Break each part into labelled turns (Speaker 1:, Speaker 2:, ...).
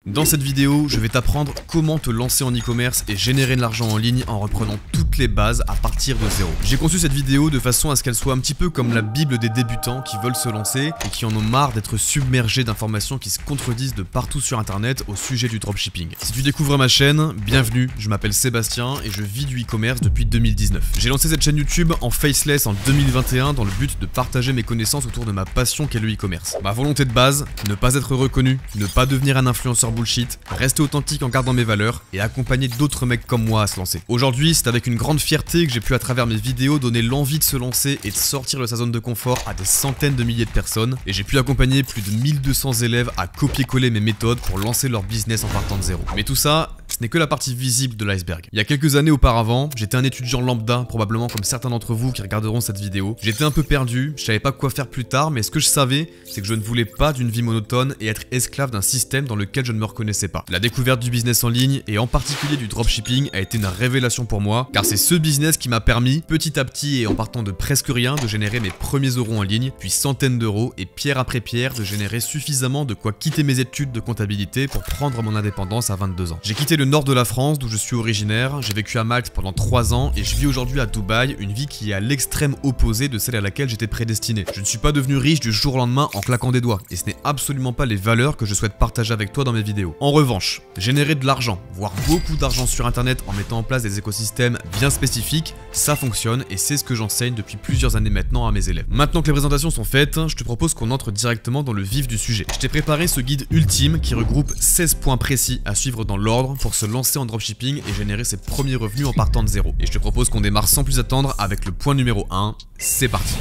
Speaker 1: Dans cette vidéo, je vais t'apprendre comment te lancer en e-commerce et générer de l'argent en ligne en reprenant toutes les bases à partir de zéro. J'ai conçu cette vidéo de façon à ce qu'elle soit un petit peu comme la bible des débutants qui veulent se lancer et qui en ont marre d'être submergés d'informations qui se contredisent de partout sur internet au sujet du dropshipping. Si tu découvres ma chaîne, bienvenue, je m'appelle Sébastien et je vis du e-commerce depuis 2019. J'ai lancé cette chaîne YouTube en faceless en 2021 dans le but de partager mes connaissances autour de ma passion qu'est le e-commerce. Ma volonté de base, ne pas être reconnu, ne pas devenir un influenceur bullshit, rester authentique en gardant mes valeurs et accompagner d'autres mecs comme moi à se lancer. Aujourd'hui, c'est avec une grande fierté que j'ai pu à travers mes vidéos donner l'envie de se lancer et de sortir de sa zone de confort à des centaines de milliers de personnes et j'ai pu accompagner plus de 1200 élèves à copier-coller mes méthodes pour lancer leur business en partant de zéro. Mais tout ça, ce n'est que la partie visible de l'iceberg. Il y a quelques années auparavant, j'étais un étudiant lambda, probablement comme certains d'entre vous qui regarderont cette vidéo. J'étais un peu perdu, je savais pas quoi faire plus tard, mais ce que je savais, c'est que je ne voulais pas d'une vie monotone et être esclave d'un système dans lequel je ne me reconnaissais pas. La découverte du business en ligne, et en particulier du dropshipping, a été une révélation pour moi, car c'est ce business qui m'a permis, petit à petit et en partant de presque rien, de générer mes premiers euros en ligne, puis centaines d'euros, et pierre après pierre, de générer suffisamment de quoi quitter mes études de comptabilité pour prendre mon indépendance à 22 ans. J'ai quitté le nord de la France, d'où je suis originaire, j'ai vécu à Malte pendant 3 ans, et je vis aujourd'hui à Dubaï, une vie qui est à l'extrême opposé de celle à laquelle j'étais prédestiné. Je ne suis pas devenu riche du jour au lendemain en claquant des doigts, et ce n'est absolument pas les valeurs que je souhaite partager avec toi dans mes vidéos. En revanche, générer de l'argent, voire beaucoup d'argent sur internet en mettant en place des écosystèmes bien spécifiques, ça fonctionne et c'est ce que j'enseigne depuis plusieurs années maintenant à mes élèves. Maintenant que les présentations sont faites, je te propose qu'on entre directement dans le vif du sujet. Je t'ai préparé ce guide ultime qui regroupe 16 points précis à suivre dans l'ordre pour se lancer en dropshipping et générer ses premiers revenus en partant de zéro. Et je te propose qu'on démarre sans plus attendre avec le point numéro 1, c'est parti.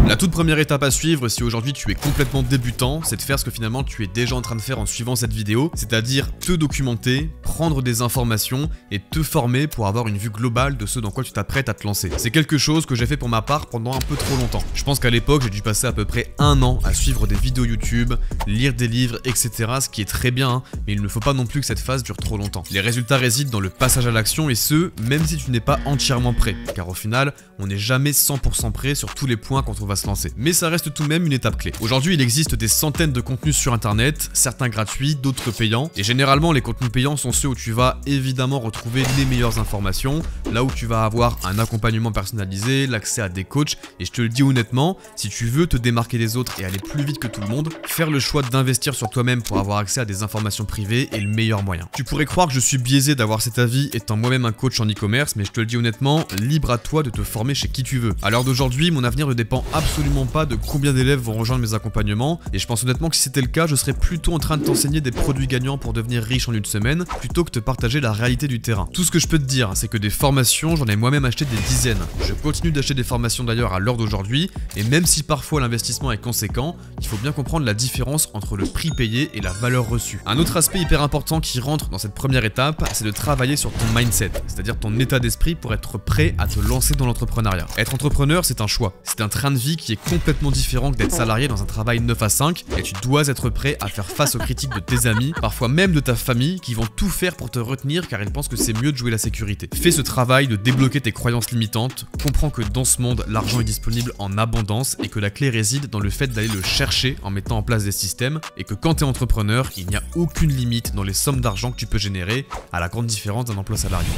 Speaker 1: La toute première étape à suivre si aujourd'hui tu es complètement débutant, c'est de faire ce que finalement tu es déjà en train de faire en suivant cette vidéo, c'est-à-dire te documenter, prendre des informations et te former pour avoir une vue globale de ce dans quoi tu t'apprêtes à te lancer. C'est quelque chose que j'ai fait pour ma part pendant un peu trop longtemps. Je pense qu'à l'époque j'ai dû passer à peu près 1 an à suivre des vidéos YouTube, lire des livres, etc. Ce qui est très bien, hein, mais il ne faut pas non plus que cette phase dure trop longtemps. Les résultats résident dans le passage à l'action et ce, même si tu n'es pas entièrement prêt, car au final, on n'est jamais 100% prêt sur tous les points quand on va se lancer. Mais ça reste tout de même une étape clé. Aujourd'hui, il existe des centaines de contenus sur internet, certains gratuits, d'autres payants, et généralement les contenus payants sont ceux où tu vas évidemment retrouver les meilleures informations, là où tu vas avoir un accompagnement personnalisé, l'accès à des coachs, et je te le dis honnêtement, si tu veux te démarquer des autres et aller plus vite que tout le monde, faire le choix d'investir sur toi-même pour avoir accès à des informations privées est le meilleur moyen. Tu pourrais croire que je suis biaisé d'avoir cet avis étant moi-même un coach en e-commerce, mais je te le dis honnêtement, libre à toi de te former chez qui tu veux. À l'heure d'aujourd'hui, mon avenir ne dépend absolument pas de combien d'élèves vont rejoindre mes accompagnements et je pense honnêtement que si c'était le cas, je serais plutôt en train de t'enseigner des produits gagnants pour devenir riche en une semaine plutôt que de te partager la réalité du terrain. Tout ce que je peux te dire, c'est que des formations, j'en ai moi-même acheté des dizaines. Je continue d'acheter des formations d'ailleurs à l'heure d'aujourd'hui et même si parfois l'investissement est conséquent, il faut bien comprendre la différence entre le prix payé et la valeur reçue. Un autre aspect hyper important qui rentre dans cette première étape, c'est de travailler sur ton mindset, c'est-à-dire ton état d'esprit pour être prêt à te lancer dans l'entrepreneuriat. Être entrepreneur, c'est un choix. C'est un train de vie qui est complètement différent que d'être salarié dans un travail 9 à 5 et tu dois être prêt à faire face aux critiques de tes amis, parfois même de ta famille qui vont tout faire pour te retenir car ils pensent que c'est mieux de jouer la sécurité. Fais ce travail de débloquer tes croyances limitantes, comprends que dans ce monde, l'argent est disponible en abondance et que la clé réside dans le fait d'aller le chercher en mettant en place des systèmes et que quand tu es entrepreneur, il n'y a aucune limite dans les sommes d'argent que tu peux générer à la grande différence d'un emploi salarié.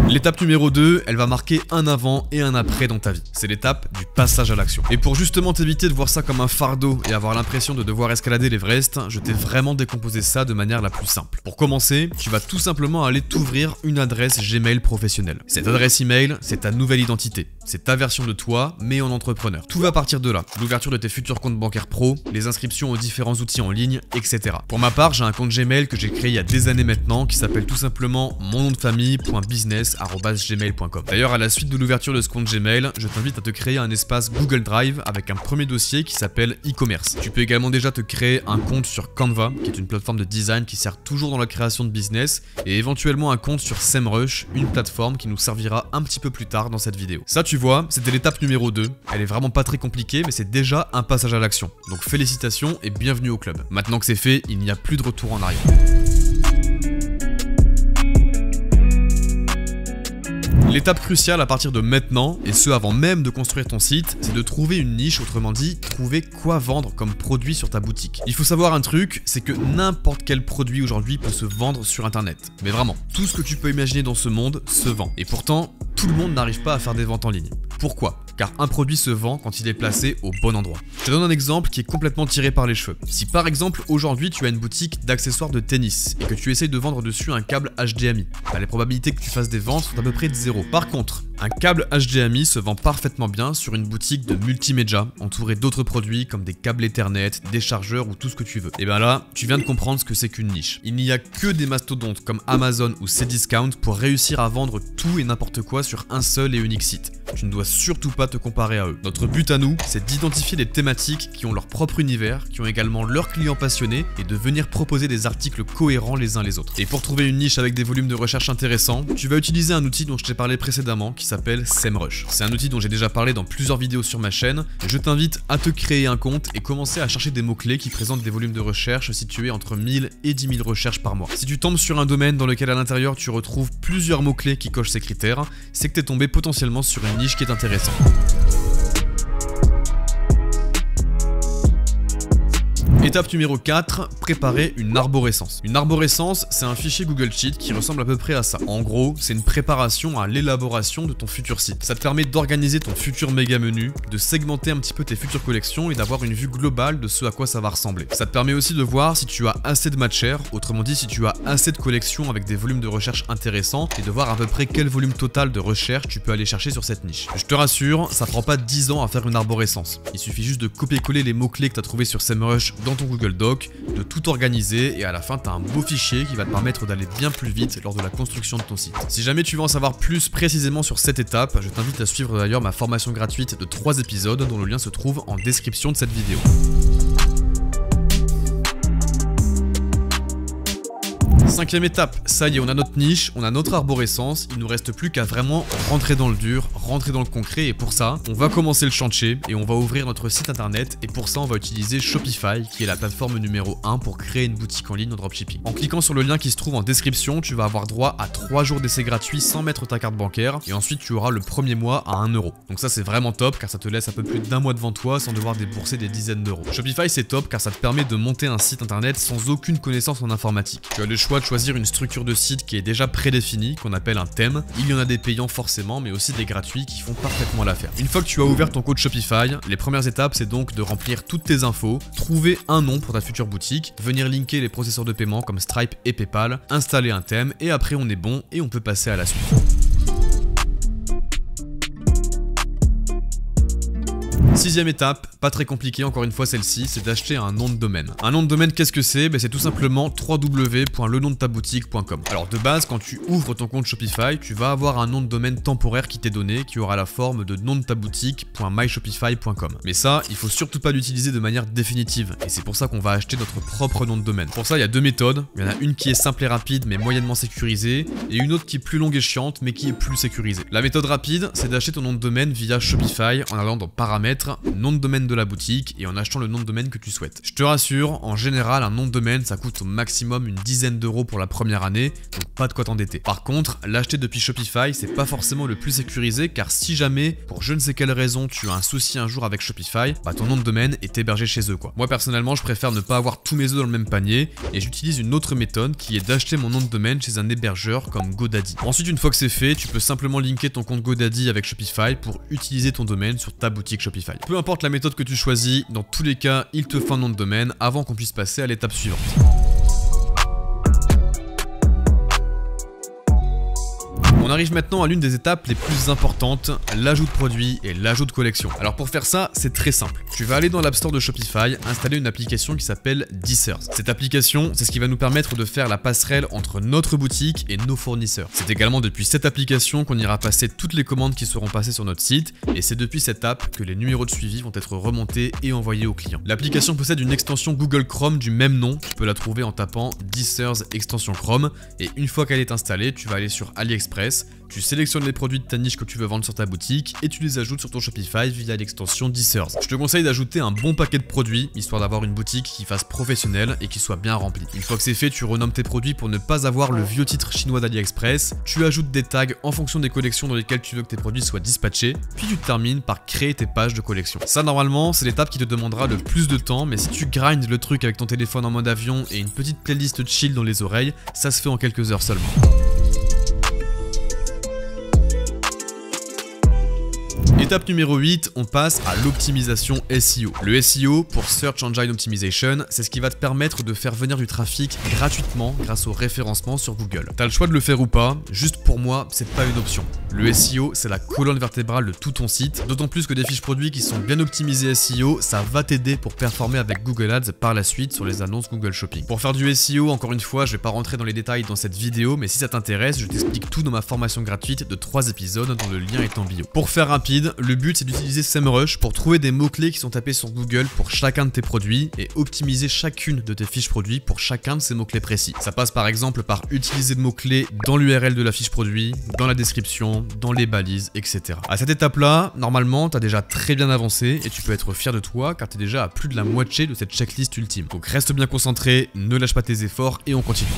Speaker 1: L'étape numéro 2, elle va marquer un avant et un après dans ta vie. C'est l'étape du passage à l'action. Et pour justement t'éviter de voir ça comme un fardeau et avoir l'impression de devoir escalader l'Everest, je t'ai vraiment décomposé ça de manière la plus simple. Pour commencer, tu vas tout simplement aller t'ouvrir une adresse Gmail professionnelle. Cette adresse email, c'est ta nouvelle identité. C'est ta version de toi, mais en entrepreneur. Tout va partir de là. L'ouverture de tes futurs comptes bancaires pro, les inscriptions aux différents outils en ligne, etc. Pour ma part, j'ai un compte Gmail que j'ai créé il y a des années maintenant qui s'appelle tout simplement monnomdefamille.business@gmail.com. D'ailleurs, à la suite de l'ouverture de ce compte Gmail, je t'invite à te créer un espace Google Drive avec un premier dossier qui s'appelle e-commerce. Tu peux également déjà te créer un compte sur Canva, qui est une plateforme de design qui sert toujours dans la création de business, et éventuellement un compte sur SEMrush, une plateforme qui nous servira un petit peu plus tard dans cette vidéo. Ça, tu vois, c'était l'étape numéro 2. Elle est vraiment pas très compliquée, mais c'est déjà un passage à l'action. Donc félicitations et bienvenue au club. Maintenant que c'est fait, il n'y a plus de retour en arrière. L'étape cruciale à partir de maintenant, et ce avant même de construire ton site, c'est de trouver une niche, autrement dit, trouver quoi vendre comme produit sur ta boutique. Il faut savoir un truc, c'est que n'importe quel produit aujourd'hui peut se vendre sur internet. Mais vraiment, tout ce que tu peux imaginer dans ce monde se vend. Et pourtant, tout le monde n'arrive pas à faire des ventes en ligne. Pourquoi ? Car un produit se vend quand il est placé au bon endroit. Je te donne un exemple qui est complètement tiré par les cheveux. Si par exemple aujourd'hui tu as une boutique d'accessoires de tennis et que tu essayes de vendre dessus un câble HDMI, les probabilités que tu fasses des ventes sont à peu près de 0. Par contre, un câble HDMI se vend parfaitement bien sur une boutique de multimédia entourée d'autres produits comme des câbles Ethernet, des chargeurs ou tout ce que tu veux. Et bien là, tu viens de comprendre ce que c'est qu'une niche. Il n'y a que des mastodontes comme Amazon ou Cdiscount pour réussir à vendre tout et n'importe quoi sur un seul et unique site. Tu ne dois surtout pas te comparer à eux. Notre but à nous, c'est d'identifier des thématiques qui ont leur propre univers, qui ont également leurs clients passionnés et de venir proposer des articles cohérents les uns les autres. Et pour trouver une niche avec des volumes de recherche intéressants, tu vas utiliser un outil dont je t'ai parlé précédemment qui s'appelle SEMrush. C'est un outil dont j'ai déjà parlé dans plusieurs vidéos sur ma chaîne. Je t'invite à te créer un compte et commencer à chercher des mots-clés qui présentent des volumes de recherche situés entre 1000 et 10 000 recherches par mois. Si tu tombes sur un domaine dans lequel à l'intérieur tu retrouves plusieurs mots-clés qui cochent ces critères, c'est que tu es tombé potentiellement sur une niche qui est intéressante. Étape numéro 4, préparer une arborescence. Une arborescence, c'est un fichier Google Sheet qui ressemble à peu près à ça. En gros, c'est une préparation à l'élaboration de ton futur site. Ça te permet d'organiser ton futur méga menu, de segmenter un petit peu tes futures collections et d'avoir une vue globale de ce à quoi ça va ressembler. Ça te permet aussi de voir si tu as assez de matière, autrement dit si tu as assez de collections avec des volumes de recherche intéressants et de voir à peu près quel volume total de recherche tu peux aller chercher sur cette niche. Je te rassure, ça prend pas 10 ans à faire une arborescence. Il suffit juste de copier-coller les mots-clés que tu as trouvés sur SEMrush dans ton Google Doc, de tout organiser et à la fin tu as un beau fichier qui va te permettre d'aller bien plus vite lors de la construction de ton site. Si jamais tu veux en savoir plus précisément sur cette étape, je t'invite à suivre d'ailleurs ma formation gratuite de 3 épisodes dont le lien se trouve en description de cette vidéo. Cinquième étape, ça y est, on a notre niche, on a notre arborescence, il nous reste plus qu'à vraiment rentrer dans le dur, rentrer dans le concret et pour ça, on va commencer le chantier et on va ouvrir notre site internet et pour ça, on va utiliser Shopify qui est la plateforme numéro 1 pour créer une boutique en ligne en dropshipping. En cliquant sur le lien qui se trouve en description, tu vas avoir droit à 3 jours d'essai gratuit sans mettre ta carte bancaire et ensuite tu auras le premier mois à 1 €. Donc ça c'est vraiment top car ça te laisse un peu plus d'1 mois devant toi sans devoir débourser des dizaines d'euros. Shopify c'est top car ça te permet de monter un site internet sans aucune connaissance en informatique. Tu as le choix de choisir une structure de site qui est déjà prédéfinie, qu'on appelle un thème. Il y en a des payants forcément, mais aussi des gratuits qui font parfaitement l'affaire. Une fois que tu as ouvert ton compte Shopify, les premières étapes c'est donc de remplir toutes tes infos, trouver un nom pour ta future boutique, venir linker les processeurs de paiement comme Stripe et PayPal, installer un thème et après on est bon et on peut passer à la suite. Sixième étape, pas très compliqué encore une fois celle-ci, c'est d'acheter un nom de domaine. Un nom de domaine qu'est-ce que c'est? C'est tout simplement www.lenondetaBoutique.com. Alors de base quand tu ouvres ton compte Shopify, tu vas avoir un nom de domaine temporaire qui t'est donné, qui aura la forme de nondetaboutique.myshopify.com. Mais ça, il faut surtout pas l'utiliser de manière définitive et c'est pour ça qu'on va acheter notre propre nom de domaine. Pour ça il y a deux méthodes, il y en a une qui est simple et rapide mais moyennement sécurisée et une autre qui est plus longue et chiante mais qui est plus sécurisée. La méthode rapide, c'est d'acheter ton nom de domaine via Shopify en allant dans paramètres, nom de domaine de la boutique et en achetant le nom de domaine que tu souhaites. Je te rassure, en général un nom de domaine ça coûte au maximum une dizaine d'euros pour la première année, donc pas de quoi t'endetter. Par contre, l'acheter depuis Shopify c'est pas forcément le plus sécurisé car si jamais, pour je ne sais quelle raison, tu as un souci un jour avec Shopify, ton nom de domaine est hébergé chez eux quoi. Moi personnellement je préfère ne pas avoir tous mes œufs dans le même panier et j'utilise une autre méthode qui est d'acheter mon nom de domaine chez un hébergeur comme GoDaddy. Ensuite une fois que c'est fait, tu peux simplement linker ton compte GoDaddy avec Shopify pour utiliser ton domaine sur ta boutique Shopify. Peu importe la méthode que tu choisis, dans tous les cas, il te faut un nom de domaine avant qu'on puisse passer à l'étape suivante. On arrive maintenant à l'une des étapes les plus importantes, l'ajout de produits et l'ajout de collection. Alors pour faire ça, c'est très simple. Tu vas aller dans l'App Store de Shopify, installer une application qui s'appelle Dissers. Cette application, c'est ce qui va nous permettre de faire la passerelle entre notre boutique et nos fournisseurs. C'est également depuis cette application qu'on ira passer toutes les commandes qui seront passées sur notre site et c'est depuis cette app que les numéros de suivi vont être remontés et envoyés aux clients. L'application possède une extension Google Chrome du même nom. Tu peux la trouver en tapant Dissers extension Chrome et une fois qu'elle est installée, tu vas aller sur AliExpress AliExpress, tu sélectionnes les produits de ta niche que tu veux vendre sur ta boutique et tu les ajoutes sur ton Shopify via l'extension Dissers. Je te conseille d'ajouter un bon paquet de produits, histoire d'avoir une boutique qui fasse professionnelle et qui soit bien remplie. Une fois que c'est fait, tu renommes tes produits pour ne pas avoir le vieux titre chinois d'AliExpress, tu ajoutes des tags en fonction des collections dans lesquelles tu veux que tes produits soient dispatchés, puis tu termines par créer tes pages de collection. Ça normalement, c'est l'étape qui te demandera le plus de temps, mais si tu grindes le truc avec ton téléphone en mode avion et une petite playlist chill dans les oreilles, ça se fait en quelques heures seulement. Étape numéro 8, on passe à l'optimisation SEO. Le SEO, pour Search Engine Optimization, c'est ce qui va te permettre de faire venir du trafic gratuitement grâce au référencement sur Google. T'as le choix de le faire ou pas, juste pour moi, c'est pas une option. Le SEO, c'est la colonne vertébrale de tout ton site, d'autant plus que des fiches produits qui sont bien optimisées SEO, ça va t'aider pour performer avec Google Ads par la suite sur les annonces Google Shopping. Pour faire du SEO, encore une fois, je vais pas rentrer dans les détails dans cette vidéo, mais si ça t'intéresse, je t'explique tout dans ma formation gratuite de 3 épisodes dont le lien est en bio. Pour faire rapide, le but c'est d'utiliser SEMrush pour trouver des mots-clés qui sont tapés sur Google pour chacun de tes produits et optimiser chacune de tes fiches produits pour chacun de ces mots-clés précis. Ça passe par exemple par utiliser de mots-clés dans l'URL de la fiche produit, dans la description, dans les balises, etc. À cette étape-là, normalement, tu as déjà très bien avancé et tu peux être fier de toi car tu es déjà à plus de la moitié de cette checklist ultime. Donc reste bien concentré, ne lâche pas tes efforts et on continue.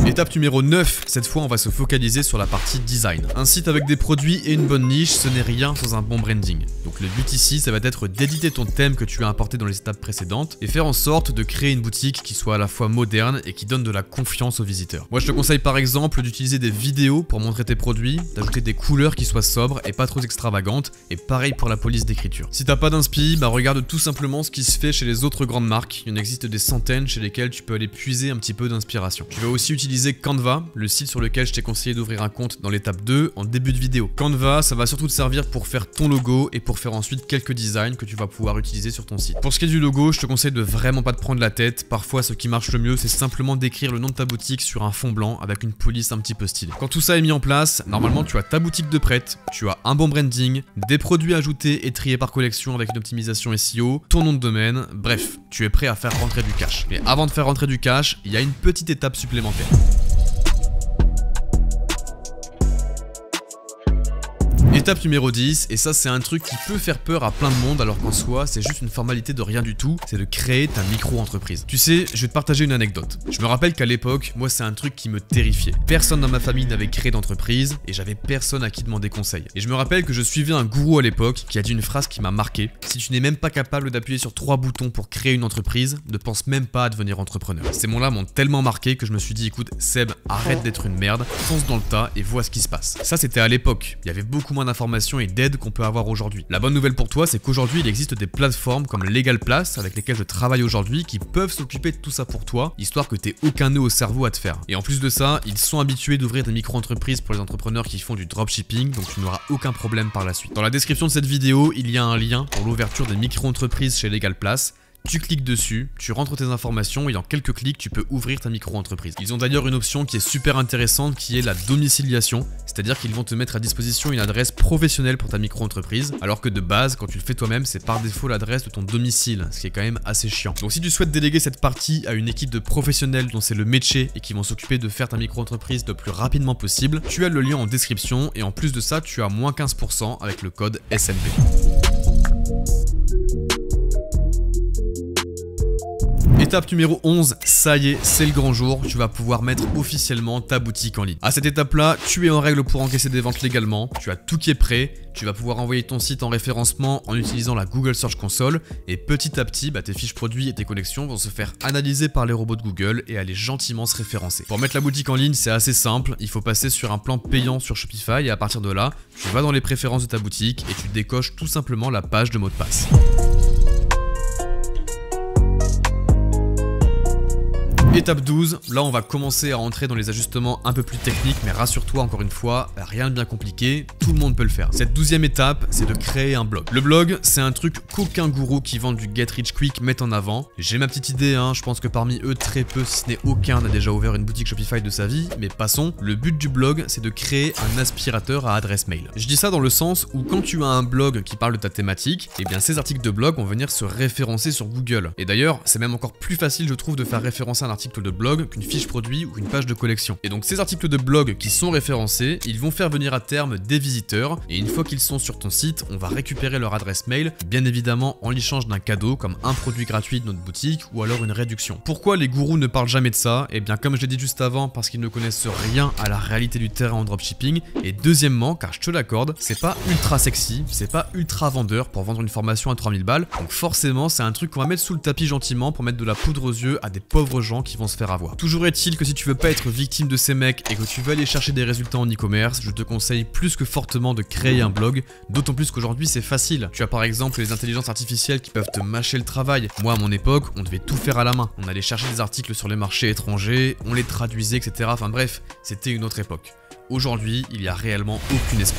Speaker 1: Étape numéro 9, cette fois on va se focaliser sur la partie design. Un site avec des produits et une bonne niche, ce n'est rien sans un bon branding. Donc le but ici, ça va être d'éditer ton thème que tu as importé dans les étapes précédentes et faire en sorte de créer une boutique qui soit à la fois moderne et qui donne de la confiance aux visiteurs. Moi je te conseille par exemple d'utiliser des vidéos pour montrer tes produits, d'ajouter des couleurs qui soient sobres et pas trop extravagantes, et pareil pour la police d'écriture. Si t'as pas d'inspi, regarde tout simplement ce qui se fait chez les autres grandes marques. Il y en existe des centaines chez lesquelles tu peux aller puiser un petit peu d'inspiration. Tu vas aussi utiliser Canva, le site sur lequel je t'ai conseillé d'ouvrir un compte dans l'étape 2 en début de vidéo. Canva, ça va surtout te servir pour faire ton logo et pour faire ensuite quelques designs que tu vas pouvoir utiliser sur ton site. Pour ce qui est du logo, je te conseille de vraiment pas te prendre la tête. Parfois, ce qui marche le mieux, c'est simplement d'écrire le nom de ta boutique sur un fond blanc avec une police un petit peu stylée. Quand tout ça est mis en place, normalement, tu as ta boutique de prête, tu as un bon branding, des produits ajoutés et triés par collection avec une optimisation SEO, ton nom de domaine, bref, tu es prêt à faire rentrer du cash. Mais avant de faire rentrer du cash, il y a une petite étape supplémentaire. Étape numéro 10, et ça c'est un truc qui peut faire peur à plein de monde alors qu'en soi c'est juste une formalité de rien du tout, c'est de créer ta micro-entreprise. Tu sais, je vais te partager une anecdote. Je me rappelle qu'à l'époque, moi c'est un truc qui me terrifiait. Personne dans ma famille n'avait créé d'entreprise et j'avais personne à qui demander conseil. Et je me rappelle que je suivais un gourou à l'époque qui a dit une phrase qui m'a marqué. Si tu n'es même pas capable d'appuyer sur 3 boutons pour créer une entreprise, ne pense même pas à devenir entrepreneur. Ces mots-là m'ont tellement marqué que je me suis dit écoute Seb, arrête d'être une merde, fonce dans le tas et vois ce qui se passe. Ça c'était à l'époque, il y avait beaucoup moins d'informations et d'aide qu'on peut avoir aujourd'hui. La bonne nouvelle pour toi, c'est qu'aujourd'hui il existe des plateformes comme Legal Place avec lesquelles je travaille aujourd'hui qui peuvent s'occuper de tout ça pour toi, histoire que t'aies aucun nœud au cerveau à te faire. Et en plus de ça, ils sont habitués d'ouvrir des micro-entreprises pour les entrepreneurs qui font du dropshipping, donc tu n'auras aucun problème par la suite. Dans la description de cette vidéo, il y a un lien pour l'ouverture des micro-entreprises chez Legal Place. Tu cliques dessus, tu rentres tes informations et en quelques clics tu peux ouvrir ta micro-entreprise. Ils ont d'ailleurs une option qui est super intéressante qui est la domiciliation, c'est-à-dire qu'ils vont te mettre à disposition une adresse professionnelle pour ta micro-entreprise, alors que de base quand tu le fais toi-même c'est par défaut l'adresse de ton domicile, ce qui est quand même assez chiant. Donc si tu souhaites déléguer cette partie à une équipe de professionnels dont c'est le métier et qui vont s'occuper de faire ta micro-entreprise le plus rapidement possible, tu as le lien en description et en plus de ça tu as moins 15% avec le code SMB. Étape numéro 11, ça y est, c'est le grand jour, tu vas pouvoir mettre officiellement ta boutique en ligne. À cette étape-là, tu es en règle pour encaisser des ventes légalement, tu as tout qui est prêt, tu vas pouvoir envoyer ton site en référencement en utilisant la Google Search Console et petit à petit, tes fiches produits et tes collections vont se faire analyser par les robots de Google et aller gentiment se référencer. Pour mettre la boutique en ligne, c'est assez simple, il faut passer sur un plan payant sur Shopify et à partir de là, tu vas dans les préférences de ta boutique et tu décoches tout simplement la page de mot de passe. Étape 12, là on va commencer à entrer dans les ajustements un peu plus techniques, mais rassure-toi encore une fois, rien de bien compliqué, tout le monde peut le faire. Cette 12e étape, c'est de créer un blog. Le blog, c'est un truc qu'aucun gourou qui vend du get rich quick met en avant. J'ai ma petite idée, je pense que parmi eux, très peu, si ce n'est aucun, n'a déjà ouvert une boutique Shopify de sa vie, mais passons. Le but du blog, c'est de créer un aspirateur à adresse mail. Je dis ça dans le sens où quand tu as un blog qui parle de ta thématique, eh bien ces articles de blog vont venir se référencer sur Google. Et d'ailleurs, c'est même encore plus facile je trouve de faire référencer un article article de blog qu'une fiche produit ou une page de collection. Et donc ces articles de blog qui sont référencés, ils vont faire venir à terme des visiteurs et une fois qu'ils sont sur ton site, on va récupérer leur adresse mail, bien évidemment en l'échange d'un cadeau comme un produit gratuit de notre boutique ou alors une réduction. Pourquoi les gourous ne parlent jamais de ça? Eh bien comme je l'ai dit juste avant, parce qu'ils ne connaissent rien à la réalité du terrain en dropshipping, et deuxièmement, car je te l'accorde, c'est pas ultra sexy, c'est pas ultra vendeur pour vendre une formation à 3000 balles, donc forcément c'est un truc qu'on va mettre sous le tapis gentiment pour mettre de la poudre aux yeux à des pauvres gens qui vont se faire avoir. Toujours est-il que si tu veux pas être victime de ces mecs et que tu veux aller chercher des résultats en e-commerce, je te conseille plus que fortement de créer un blog, d'autant plus qu'aujourd'hui c'est facile. Tu as par exemple les intelligences artificielles qui peuvent te mâcher le travail. Moi à mon époque, on devait tout faire à la main. On allait chercher des articles sur les marchés étrangers, on les traduisait, etc. Enfin bref, c'était une autre époque. Aujourd'hui, il n'y a réellement aucune excuse.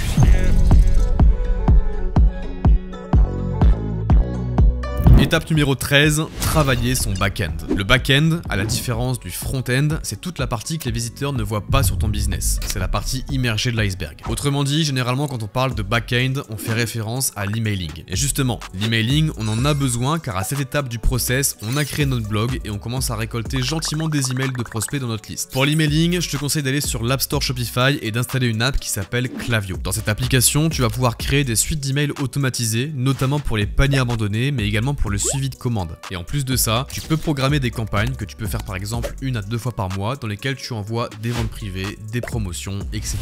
Speaker 1: Étape numéro 13, travailler son back-end. Le back-end, à la différence du front-end, c'est toute la partie que les visiteurs ne voient pas sur ton business. C'est la partie immergée de l'iceberg. Autrement dit, généralement quand on parle de back-end, on fait référence à l'emailing. Et justement, l'emailing, on en a besoin car à cette étape du process, on a créé notre blog et on commence à récolter gentiment des emails de prospects dans notre liste. Pour l'emailing, je te conseille d'aller sur l'App Store Shopify et d'installer une app qui s'appelle Klaviyo. Dans cette application, tu vas pouvoir créer des suites d'emails automatisés, notamment pour les paniers abandonnés, mais également pour le suivi de commandes. Et en plus de ça, tu peux programmer des campagnes que tu peux faire par exemple 1 à 2 fois par mois dans lesquelles tu envoies des ventes privées, des promotions, etc.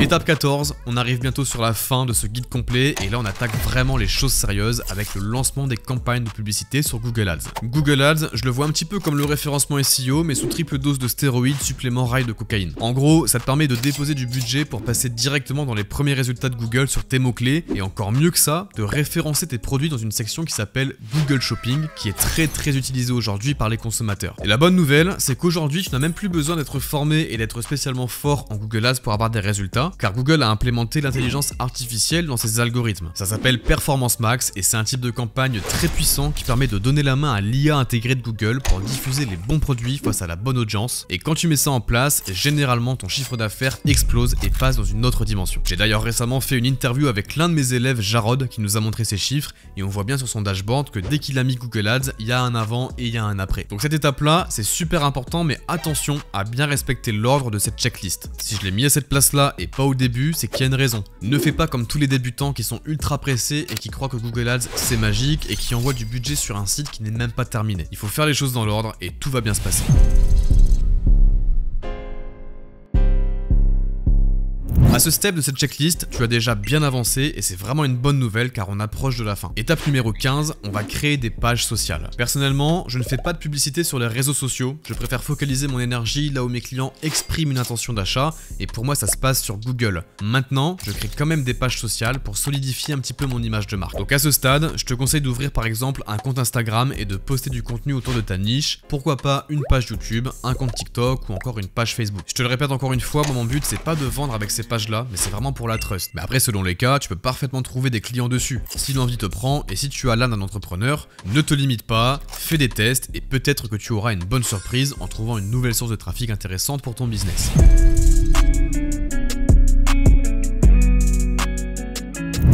Speaker 1: Étape 14, on arrive bientôt sur la fin de ce guide complet et là on attaque vraiment les choses sérieuses avec le lancement des campagnes de publicité sur Google Ads. Google Ads, je le vois un petit peu comme le référencement SEO mais sous triple dose de stéroïdes, supplément rail de cocaïne. En gros, ça te permet de déposer du budget pour passer directement dans les premiers résultats de Google sur tes mots-clés et encore mieux que ça, de référencer tes produits dans une section qui s'appelle Google Shopping qui est très utilisée aujourd'hui par les consommateurs. Et la bonne nouvelle, c'est qu'aujourd'hui tu n'as même plus besoin d'être formé et d'être spécialement fort en Google Ads pour avoir des résultats. Car Google a implémenté l'intelligence artificielle dans ses algorithmes. Ça s'appelle Performance Max et c'est un type de campagne très puissant qui permet de donner la main à l'IA intégrée de Google pour diffuser les bons produits face à la bonne audience. Et quand tu mets ça en place, généralement ton chiffre d'affaires explose et passe dans une autre dimension. J'ai d'ailleurs récemment fait une interview avec l'un de mes élèves, Jarod, qui nous a montré ses chiffres et on voit bien sur son dashboard que dès qu'il a mis Google Ads, il y a un avant et il y a un après. Donc cette étape-là, c'est super important mais attention à bien respecter l'ordre de cette checklist. Si je l'ai mis à cette place-là et pas au début, c'est qu'il y a une raison. Ne fais pas comme tous les débutants qui sont ultra pressés et qui croient que Google Ads c'est magique et qui envoient du budget sur un site qui n'est même pas terminé. Il faut faire les choses dans l'ordre et tout va bien se passer. À ce step de cette checklist, tu as déjà bien avancé et c'est vraiment une bonne nouvelle car on approche de la fin. Étape numéro 15, on va créer des pages sociales. Personnellement, je ne fais pas de publicité sur les réseaux sociaux, je préfère focaliser mon énergie là où mes clients expriment une intention d'achat et pour moi ça se passe sur Google. Maintenant, je crée quand même des pages sociales pour solidifier un petit peu mon image de marque. Donc à ce stade, je te conseille d'ouvrir par exemple un compte Instagram et de poster du contenu autour de ta niche, pourquoi pas une page YouTube, un compte TikTok ou encore une page Facebook. Je te le répète encore une fois, mon but c'est pas de vendre avec ces pages là, mais c'est vraiment pour la trust. Mais après, selon les cas, tu peux parfaitement trouver des clients dessus. Si l'envie te prend et si tu as l'âme d'un entrepreneur, ne te limite pas, fais des tests et peut-être que tu auras une bonne surprise en trouvant une nouvelle source de trafic intéressante pour ton business.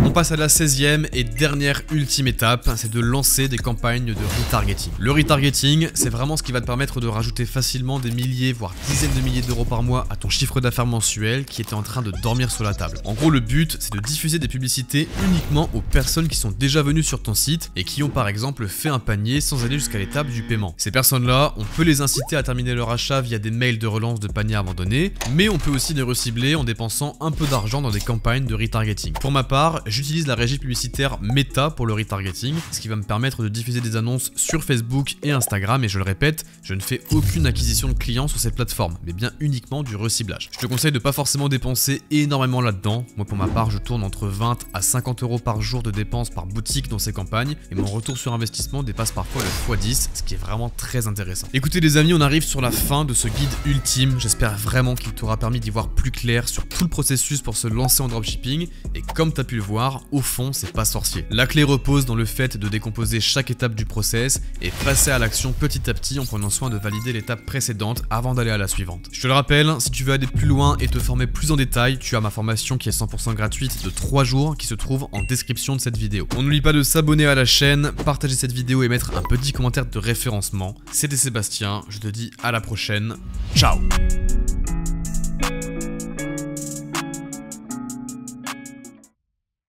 Speaker 1: On passe à la 16e et dernière ultime étape, c'est de lancer des campagnes de retargeting. Le retargeting, c'est vraiment ce qui va te permettre de rajouter facilement des milliers, voire dizaines de milliers d'euros par mois à ton chiffre d'affaires mensuel qui était en train de dormir sur la table. En gros, le but, c'est de diffuser des publicités uniquement aux personnes qui sont déjà venues sur ton site et qui ont par exemple fait un panier sans aller jusqu'à l'étape du paiement. Ces personnes-là, on peut les inciter à terminer leur achat via des mails de relance de paniers abandonnés, mais on peut aussi les recibler en dépensant un peu d'argent dans des campagnes de retargeting. Pour ma part, j'utilise la régie publicitaire Meta pour le retargeting, ce qui va me permettre de diffuser des annonces sur Facebook et Instagram et je le répète, je ne fais aucune acquisition de clients sur ces plateformes, mais bien uniquement du reciblage. Je te conseille de pas forcément dépenser énormément là-dedans. Moi pour ma part, je tourne entre 20 à 50 euros par jour de dépenses par boutique dans ces campagnes et mon retour sur investissement dépasse parfois le x10, ce qui est vraiment très intéressant. Écoutez les amis, on arrive sur la fin de ce guide ultime. J'espère vraiment qu'il t'aura permis d'y voir plus clair sur tout le processus pour se lancer en dropshipping et comme tu as pu le voir, voir, au fond, c'est pas sorcier. La clé repose dans le fait de décomposer chaque étape du process et passer à l'action petit à petit en prenant soin de valider l'étape précédente avant d'aller à la suivante. Je te le rappelle, si tu veux aller plus loin et te former plus en détail, tu as ma formation qui est 100% gratuite de 3 jours qui se trouve en description de cette vidéo. On n'oublie pas de s'abonner à la chaîne, partager cette vidéo et mettre un petit commentaire de référencement. C'était Sébastien, je te dis à la prochaine. Ciao!